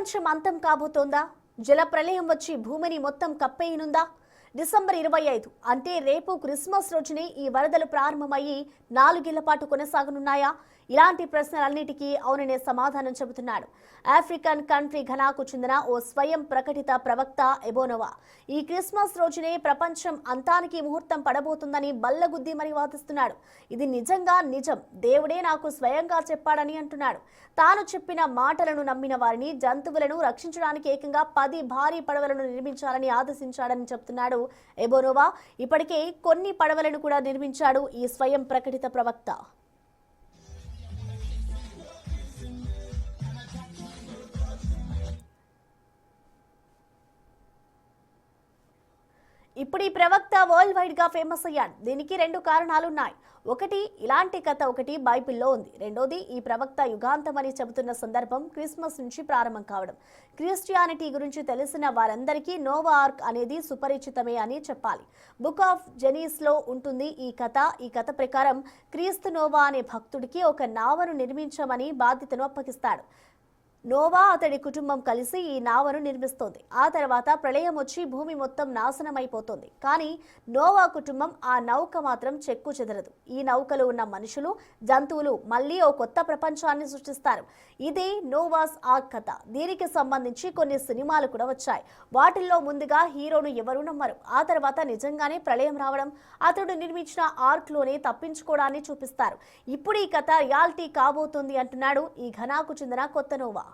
ప్రపంచం అంతం కాబోతోందా? జల ప్రళయం వచ్చి భూమిని మొత్తం కప్పేయనుందా? డిసెంబర్ 25 అంటే రేపు క్రిస్మస్ రోజునే ఈ వరదలు ప్రారంభమయ్యి 4 ఏళ్ల పాటు కొనసాగనున్నాయా? ఇలాంటి ప్రశ్నలన్నిటికీ అవుననే సమాధానం చెబుతున్నాడు ఆఫ్రికన్ కంట్రీ ఘనాకు చెందిన ఓ స్వయం ప్రకటిత ప్రవక్త ఎబోనోవా. ఈ క్రిస్మస్ రోజునే ప్రపంచం అంతానికి ముహూర్తం పడబోతుందని బల్లగుద్ది మరి వాదిస్తున్నాడు. ఇది నిజంగా నిజం, దేవుడే నాకు స్వయంగా చెప్పాడని అంటున్నాడు. తాను చెప్పిన మాటలను నమ్మిన వారిని, జంతువులను రక్షించడానికి ఏకంగా 10 భారీ పడవలను నిర్మించాలని ఆదేశించాడని చెప్తున్నాడు ఎబోనోవా. ఇప్పటికే కొన్ని పడవలను కూడా నిర్మించాడు ఈ స్వయం ప్రకటిత ప్రవక్త. ఇప్పుడు ఈ ప్రవక్త వరల్డ్ వైడ్ గా ఫేమస్ అయ్యాడు. దీనికి 2 కారణాలున్నాయి. ఒకటి, ఇలాంటి కథ ఒకటి బైబిల్లో ఉంది. రెండోది, ఈ ప్రవక్త యుగాంతమని చెబుతున్న సందర్భం క్రిస్మస్ నుంచి ప్రారంభం కావడం. క్రిస్టియానిటీ గురించి తెలిసిన వారందరికీ నోవా ఆర్క్ అనేది సుపరిచితమే అని చెప్పాలి. బుక్ ఆఫ్ జెనీస్ లో ఉంటుంది ఈ కథ. ఈ కథ ప్రకారం క్రీస్తు నోవా అనే భక్తుడికి ఒక నావను నిర్మించమని బాధ్యతను అప్పగిస్తాడు. నోవా అతడి కుటుంబం కలిసి ఈ నావను నిర్మిస్తోంది. ఆ తర్వాత ప్రళయం వచ్చి భూమి మొత్తం నాశనమైపోతుంది. కానీ నోవా కుటుంబం ఆ నౌక మాత్రం చెక్కు చెదరదు. ఈ నౌకలో ఉన్న మనుషులు, జంతువులు మళ్ళీ ఓ కొత్త ప్రపంచాన్ని సృష్టిస్తారు. ఇదే నోవాస్ ఆర్క్ కథ. దీనికి సంబంధించి కొన్ని సినిమాలు కూడా వచ్చాయి. వాటిల్లో ముందుగా హీరోను ఎవరూ నమ్మరు. ఆ తర్వాత నిజంగానే ప్రళయం రావడం, అతడు నిర్మించిన ఆర్క్ లోనే తప్పించుకోవడాన్ని చూపిస్తారు. ఇప్పుడు ఈ కథ రియాలిటీ కాబోతుంది అంటున్నాడు ఈ ఘనాకు చెందిన కొత్త నోవా.